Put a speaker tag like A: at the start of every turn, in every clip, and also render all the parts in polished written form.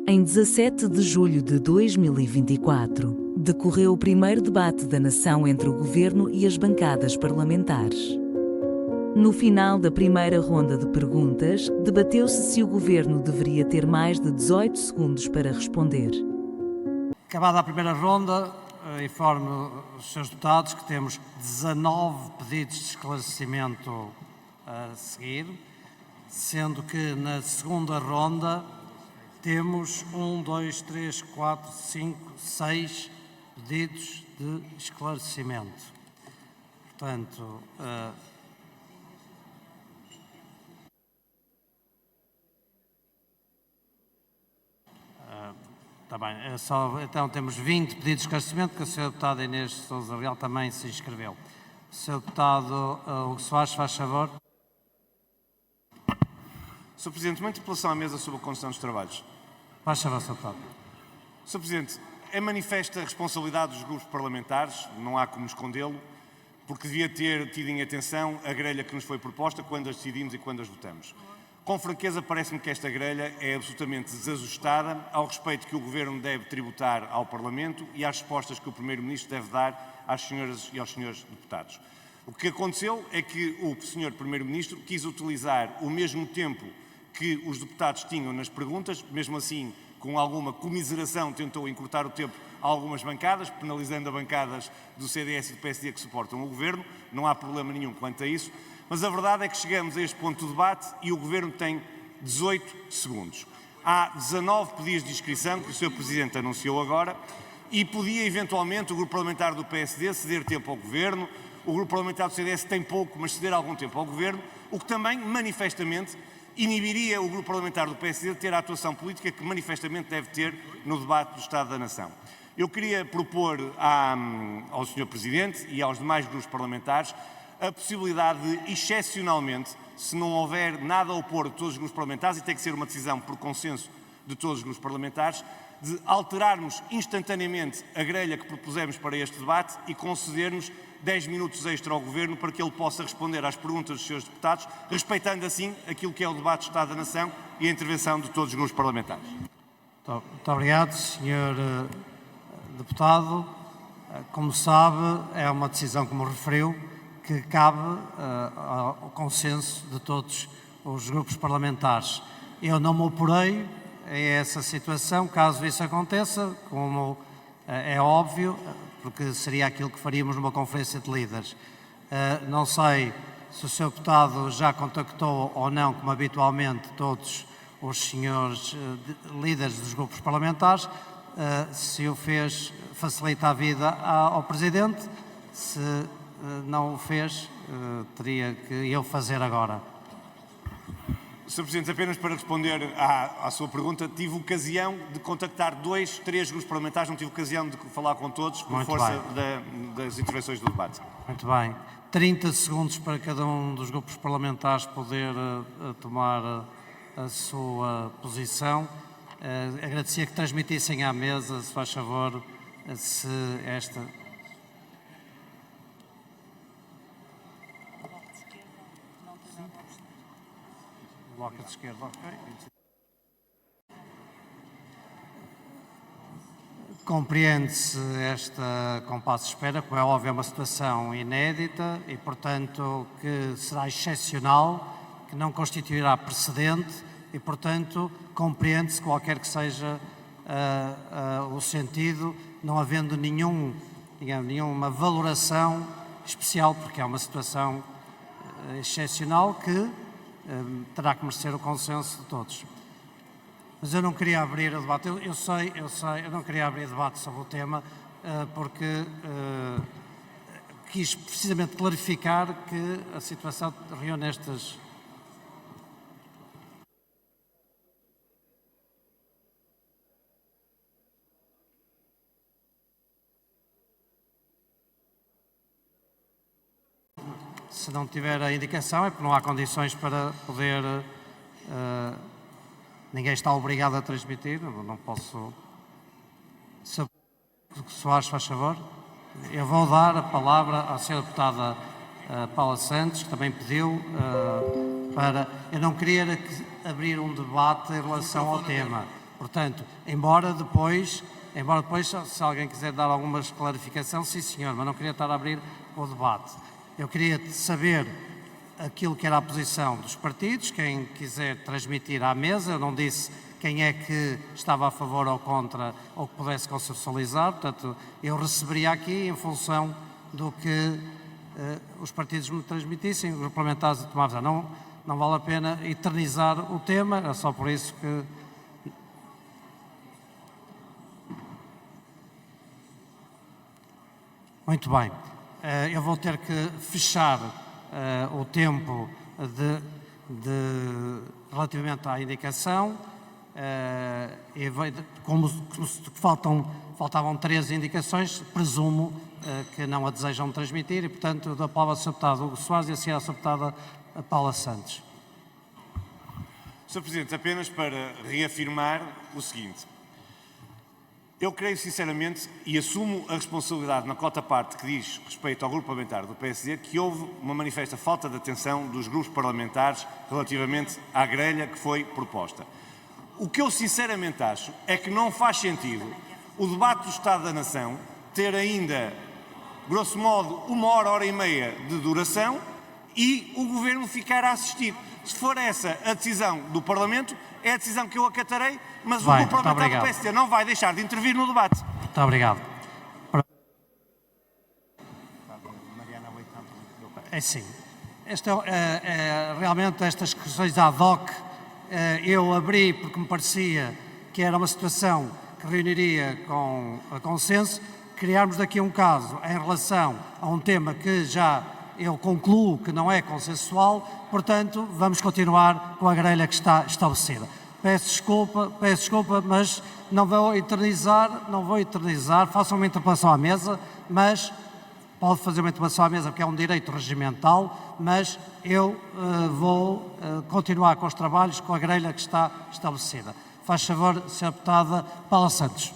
A: Em 17 de julho de 2024, decorreu o primeiro debate da nação entre o governo e as bancadas parlamentares. No final da primeira ronda de perguntas, debateu-se se o governo deveria ter mais de 18 segundos para responder.
B: Acabada a primeira ronda, informo os senhores deputados que temos 19 pedidos de esclarecimento a seguir, sendo que na segunda ronda temos 6 pedidos de esclarecimento. Portanto, está bem, então temos 20 pedidos de esclarecimento, que a senhora deputada Inês Sousa Real também se inscreveu. O senhor deputado Hugo Soares, faz favor.
C: Sr. Presidente, uma interpelação à mesa sobre a condução dos trabalhos.
B: Faz favor, Sr. Deputado.
C: Sr. Presidente, é manifesta a responsabilidade dos grupos parlamentares, não há como escondê-lo, porque devia ter tido em atenção a grelha que nos foi proposta quando as decidimos e quando as votamos. Com franqueza, parece-me que esta grelha é absolutamente desajustada ao respeito que o Governo deve tributar ao Parlamento e às respostas que o Primeiro-Ministro deve dar às senhoras e aos senhores deputados. O que aconteceu é que o Sr. Primeiro-Ministro quis utilizar o mesmo tempo que os deputados tinham nas perguntas, mesmo assim, com alguma comiseração, tentou encurtar o tempo a algumas bancadas, penalizando as bancadas do CDS e do PSD que suportam o Governo. Não há problema nenhum quanto a isso. Mas a verdade é que chegamos a este ponto do debate e o Governo tem 18 segundos. Há 19 pedidos de inscrição, que o Sr. Presidente anunciou agora, e podia eventualmente o Grupo Parlamentar do PSD ceder tempo ao Governo, o Grupo Parlamentar do CDS tem pouco, mas ceder algum tempo ao Governo, o que também, manifestamente, inibiria o Grupo Parlamentar do PSD de ter a atuação política que manifestamente deve ter no debate do Estado da Nação. Eu queria propor ao Sr. Presidente e aos demais grupos parlamentares a possibilidade de, excepcionalmente, se não houver nada a opor de todos os grupos parlamentares, e tem que ser uma decisão por consenso de todos os grupos parlamentares, de alterarmos instantaneamente a grelha que propusemos para este debate e concedermos 10 minutos extra ao Governo para que ele possa responder às perguntas dos seus deputados, respeitando assim aquilo que é o debate do Estado da Nação e a intervenção de todos os grupos parlamentares.
B: Muito obrigado, Sr. Deputado. Como sabe, é uma decisão, como referiu, que cabe ao consenso de todos os grupos parlamentares. Eu não me oporei a essa situação, caso isso aconteça, como é óbvio, porque seria aquilo que faríamos numa conferência de líderes. Não sei se o Sr. Deputado já contactou ou não, como habitualmente, todos os senhores líderes dos grupos parlamentares. Se o fez, facilita a vida ao Presidente. Se não o fez, teria que eu fazer agora.
C: Sr. Presidente, apenas para responder à sua pergunta, tive ocasião de contactar 2, 3 grupos parlamentares, não tive ocasião de falar com todos por força das intervenções do debate.
B: Muito bem. 30 segundos para cada um dos grupos parlamentares poder tomar a sua posição. Agradecia que transmitissem à mesa, se faz favor, se esta... Bloco de esquerda, ok. Compreende-se esta compasso de espera, como é óbvio, é uma situação inédita e, portanto, que será excepcional, que não constituirá precedente e, portanto, compreende-se qualquer que seja o sentido, não havendo nenhuma valoração especial, porque é uma situação excepcional que terá que merecer o consenso de todos. Mas eu não queria abrir o debate, eu sei, eu não queria abrir debate sobre o tema, porque quis precisamente clarificar que a situação reúne estas... Se não tiver a indicação é porque não há condições para poder... ninguém está obrigado a transmitir, não posso... Soares, faz favor. Eu vou dar a palavra à Sra. Deputada Paula Santos, que também pediu para... Eu não queria abrir um debate em relação ao tema, Portanto, embora depois, se alguém quiser dar alguma clarificação, sim senhor, mas não queria estar a abrir o debate. Eu queria saber aquilo que era a posição dos partidos, quem quiser transmitir à mesa, eu não disse quem é que estava a favor ou contra ou que pudesse consensualizar, portanto, eu receberia aqui em função do que os partidos me transmitissem, os parlamentares a tomar. Não vale a pena eternizar o tema, é só por isso que... Muito bem, eu vou ter que fechar o tempo relativamente à indicação, e como faltavam 13 indicações, presumo que não a desejam transmitir e, portanto, da palavra ao Sr. Deputado Hugo Soares e a seguir à Sra. Deputada Paula Santos.
C: Sr. Presidente, apenas para reafirmar o seguinte. Eu creio sinceramente e assumo a responsabilidade na cota parte que diz respeito ao grupo parlamentar do PSD que houve uma manifesta falta de atenção dos grupos parlamentares relativamente à grelha que foi proposta. O que eu sinceramente acho é que não faz sentido o debate do Estado da Nação ter ainda, grosso modo, 1 hora e meia de duração e o Governo ficar a assistir. Se for essa a decisão do Parlamento, é a decisão que eu acatarei, mas o grupo parlamentar do PSD não vai deixar de intervir no debate.
B: Muito obrigado. É sim. Realmente estas questões ad hoc eu abri porque me parecia que era uma situação que reuniria com consenso. Criarmos daqui um caso em relação a um tema que já eu concluo que não é consensual, portanto, vamos continuar com a grelha que está estabelecida. Peço desculpa, mas não vou eternizar, façam uma interpelação à mesa, mas pode fazer uma interpelação à mesa porque é um direito regimental, mas eu vou continuar com os trabalhos com a grelha que está estabelecida. Faz favor, Sra. Deputada Paula Santos.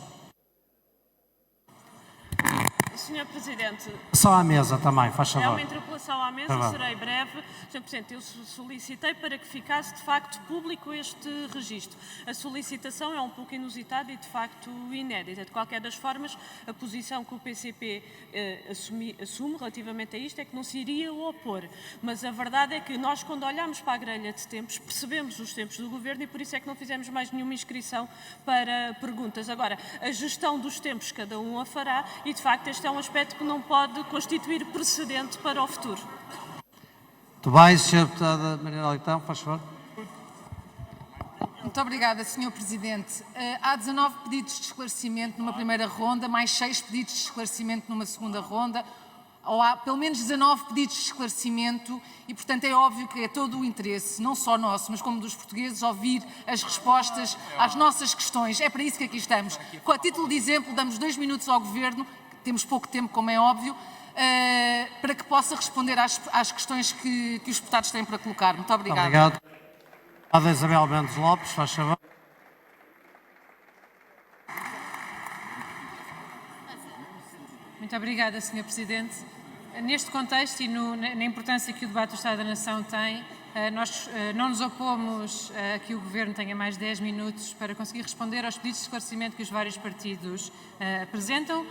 D: Sr. Presidente,
B: só à mesa também, faz favor.
D: É uma interpelação à mesa, serei breve. Sr. Presidente, eu solicitei para que ficasse de facto público este registro. A solicitação é um pouco inusitada e de facto inédita. De qualquer das formas, a posição que o PCP assume relativamente a isto é que não se iria opor. Mas a verdade é que nós, quando olhamos para a grelha de tempos, percebemos os tempos do Governo e por isso é que não fizemos mais nenhuma inscrição para perguntas. Agora, a gestão dos tempos cada um a fará e de facto este é um aspecto que não pode constituir precedente para o futuro.
B: Muito bem, Sra. Deputada Mariana Leitão, faz favor.
E: Muito obrigada, Sr. Presidente. Há 19 pedidos de esclarecimento numa primeira ronda, mais 6 pedidos de esclarecimento numa segunda ronda, ou há pelo menos 19 pedidos de esclarecimento e, portanto, é óbvio que é todo o interesse, não só nosso, mas como dos portugueses, ouvir as respostas às nossas questões. É para isso que aqui estamos. A título de exemplo, damos 2 minutos ao Governo, temos pouco tempo, como é óbvio, para que possa responder às questões que os deputados têm para colocar. Muito obrigada.
B: Obrigado. A Isabel Mendes Lopes, faz favor.
F: Muito obrigada, Sr. Presidente. Neste contexto e na importância que o debate do Estado da Nação tem, nós não nos opomos a que o Governo tenha mais 10 minutos para conseguir responder aos pedidos de esclarecimento que os vários partidos apresentam,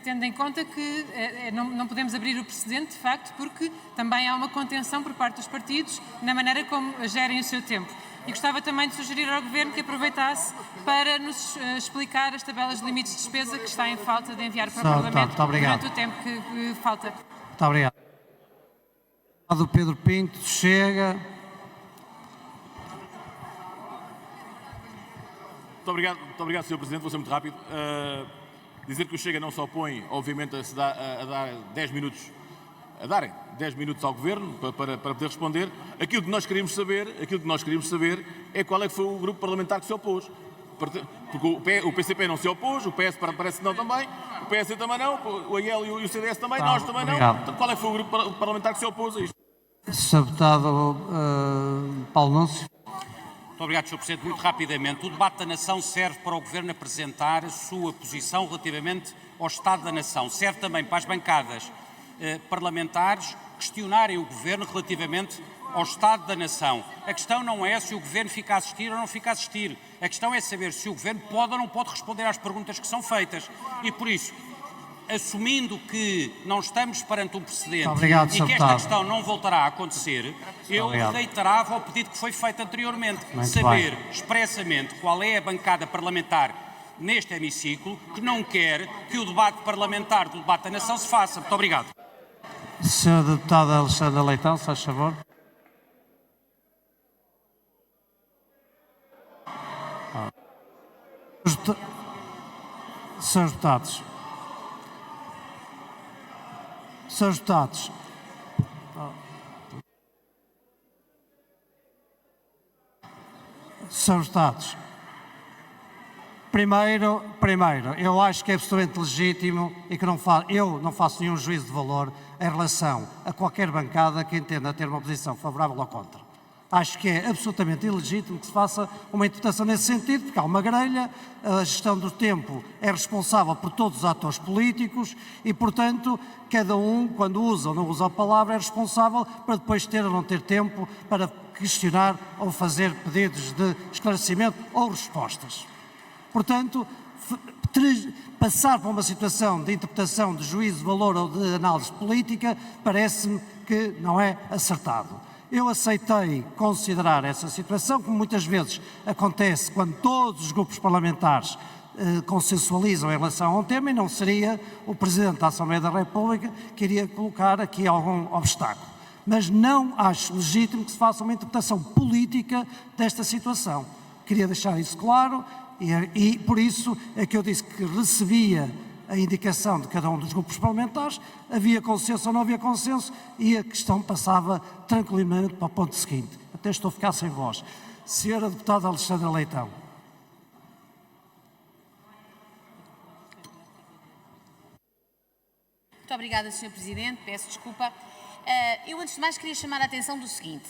F: tendo em conta que não podemos abrir o precedente, de facto, porque também há uma contenção por parte dos partidos na maneira como gerem o seu tempo. E gostava também de sugerir ao Governo que aproveitasse para nos explicar as tabelas de limites de despesa que está em falta de enviar para o Parlamento durante o tempo que falta.
B: Muito obrigado. Do Pedro Pinto, chega.
G: Muito obrigado, Sr. Presidente. Vou ser muito rápido. Dizer que o Chega não se opõe, obviamente, a dar 10 minutos, a darem 10 minutos ao Governo para poder responder. Aquilo que nós queríamos saber é qual é que foi o grupo parlamentar que se opôs. Porque o PCP não se opôs, o PS parece que não também, o PSD também não, o IEL e o CDS também, nós também
B: obrigado.
G: não. Então, qual é que foi o grupo parlamentar que se opôs a isto?
B: Sr. Deputado Paulo Núncio.
H: Muito obrigado, Sr. Presidente. Muito rapidamente, o debate da Nação serve para o Governo apresentar a sua posição relativamente ao Estado da Nação. Serve também para as bancadas parlamentares questionarem o Governo relativamente ao Estado da Nação. A questão não é se o Governo fica a assistir ou não fica a assistir. A questão é saber se o Governo pode ou não pode responder às perguntas que são feitas. E por isso, assumindo que não estamos perante um precedente e que esta questão não voltará a acontecer, eu reiterava o pedido que foi feito anteriormente, saber expressamente qual é a bancada parlamentar neste hemiciclo que não quer que o debate parlamentar do debate da nação se faça. Muito obrigado.
B: Sr. Deputado Alexandre Leitão, se faz favor. Senhores deputados. Senhores deputados. Senhores deputados. Primeiro, eu acho que é absolutamente legítimo e que eu não faço nenhum juízo de valor em relação a qualquer bancada que entenda ter uma posição favorável ou contra. Acho que é absolutamente ilegítimo que se faça uma interpretação nesse sentido, porque há uma grelha, a gestão do tempo é responsável por todos os atores políticos e, portanto, cada um, quando usa ou não usa a palavra, é responsável para depois ter ou não ter tempo para questionar ou fazer pedidos de esclarecimento ou respostas. Portanto, passar para uma situação de interpretação de juízo de valor ou de análise política parece-me que não é acertado. Eu aceitei considerar essa situação, como muitas vezes acontece quando todos os grupos parlamentares consensualizam em relação a um tema, e não seria o Presidente da Assembleia da República que iria colocar aqui algum obstáculo. Mas não acho legítimo que se faça uma interpretação política desta situação. Queria deixar isso claro e por isso é que eu disse que recebia a indicação de cada um dos grupos parlamentares, havia consenso ou não havia consenso e a questão passava tranquilamente para o ponto seguinte. Até estou a ficar sem voz. Senhora Deputada Alexandra Leitão.
I: Muito obrigada, Sr. Presidente. Peço desculpa. Eu, antes de mais, queria chamar a atenção do seguinte.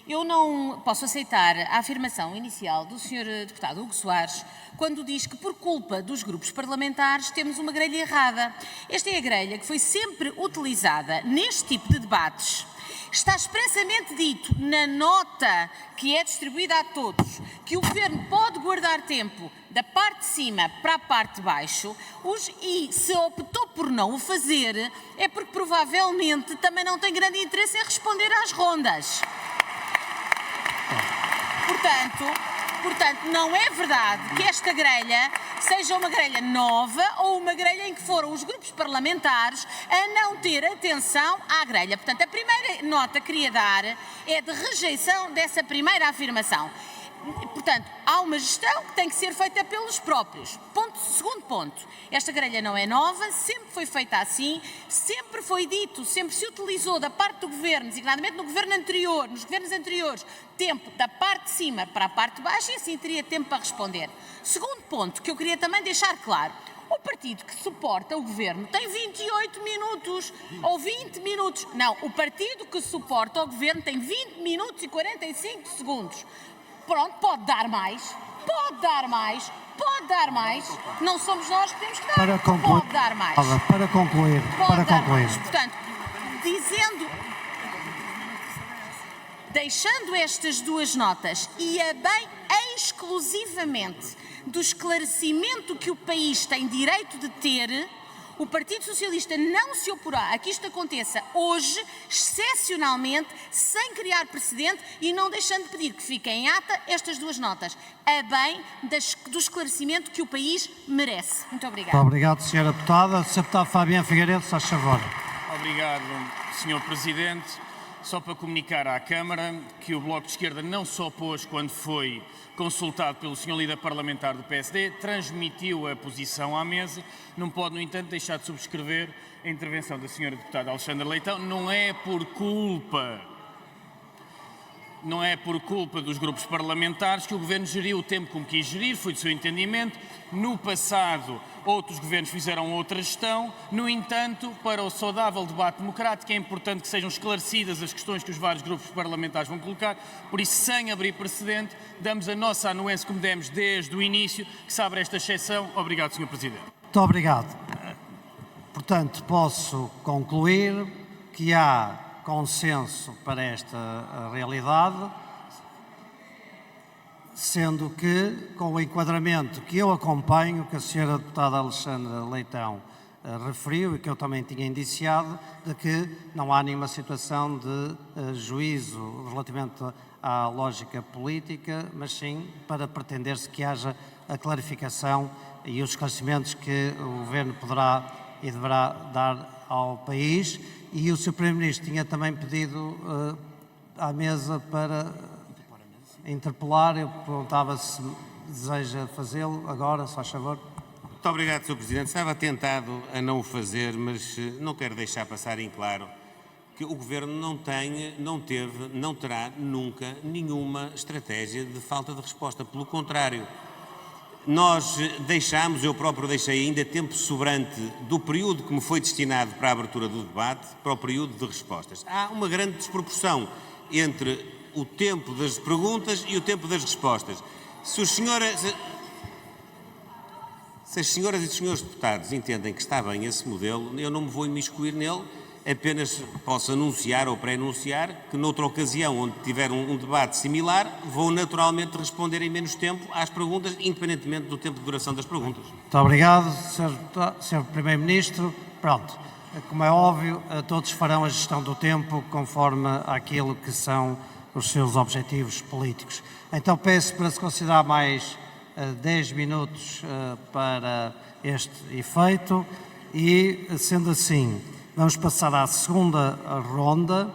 I: Eu não posso aceitar a afirmação inicial do Sr. Deputado Hugo Soares quando diz que, por culpa dos grupos parlamentares, temos uma grelha errada. Esta é a grelha que foi sempre utilizada neste tipo de debates. Está expressamente dito na nota que é distribuída a todos que o Governo pode guardar tempo da parte de cima para a parte de baixo e se optou por não o fazer é porque provavelmente também não tem grande interesse em responder às rondas. Portanto, não é verdade que esta grelha seja uma grelha nova ou uma grelha em que foram os grupos parlamentares a não ter atenção à grelha. Portanto, a primeira nota que queria dar é de rejeição dessa primeira afirmação. Portanto, há uma gestão que tem que ser feita pelos próprios. Segundo ponto, esta grelha não é nova, sempre foi feita assim, sempre foi dito, sempre se utilizou da parte do Governo, designadamente no Governo anterior, nos governos anteriores, tempo da parte de cima para a parte de baixo e assim teria tempo para responder. Segundo ponto, que eu queria também deixar claro, o partido que suporta o Governo tem 28 minutos ou 20 minutos. Não, o partido que suporta o Governo tem 20 minutos e 45 segundos. Pronto, pode dar mais, não somos nós que temos que dar, pode dar mais.
B: Para concluir.
I: Portanto, deixando estas duas notas e a bem exclusivamente do esclarecimento que o país tem direito de ter, o Partido Socialista não se oporá a que isto aconteça hoje, excepcionalmente, sem criar precedente e não deixando de pedir que fiquem em ata estas duas notas, a bem do esclarecimento que o país merece. Muito obrigada.
B: Muito obrigado, Sra. Deputada. Sr. Deputado Fabiano Figueiredo, se faz favor.
J: Obrigado, Sr. Presidente. Só para comunicar à Câmara que o Bloco de Esquerda não se opôs quando foi consultado pelo Sr. Líder Parlamentar do PSD, transmitiu a posição à mesa, não pode, no entanto, deixar de subscrever a intervenção da Sra. Deputada Alexandra Leitão. Não é por culpa dos grupos parlamentares que o Governo geriu o tempo como quis gerir, foi do seu entendimento. No passado, outros governos fizeram outra gestão. No entanto, para o saudável debate democrático, é importante que sejam esclarecidas as questões que os vários grupos parlamentares vão colocar. Por isso, sem abrir precedente, damos a nossa anuência, como demos desde o início, que se abre esta exceção. Obrigado, Sr. Presidente.
B: Muito obrigado. Portanto, posso concluir que há consenso para esta realidade, sendo que, com o enquadramento que eu acompanho, que a senhora deputada Alexandra Leitão referiu e que eu também tinha indiciado, de que não há nenhuma situação de juízo relativamente à lógica política, mas sim para pretender-se que haja a clarificação e os esclarecimentos que o Governo poderá e deverá dar ao país. E o Sr. Primeiro-Ministro tinha também pedido à mesa para interpelar. Eu perguntava se deseja fazê-lo agora, se faz favor.
K: Muito obrigado, Sr. Presidente. Estava tentado a não o fazer, mas não quero deixar passar em claro que o Governo não teve, não terá nunca nenhuma estratégia de falta de resposta. Pelo contrário, nós deixámos, eu próprio deixei ainda tempo sobrante do período que me foi destinado para a abertura do debate para o período de respostas. Há uma grande desproporção entre o tempo das perguntas e o tempo das respostas. Se as senhoras e os senhores deputados entendem que está bem esse modelo, eu não me vou imiscuir nele, apenas posso anunciar ou pré-anunciar que noutra ocasião onde tiver um debate similar, vou naturalmente responder em menos tempo às perguntas, independentemente do tempo de duração das perguntas.
B: Muito obrigado, Sr. Primeiro-Ministro. Pronto, como é óbvio, todos farão a gestão do tempo conforme aquilo que são os seus objetivos políticos. Então peço para se considerar mais 10 minutos para este efeito e, sendo assim, vamos passar à segunda ronda.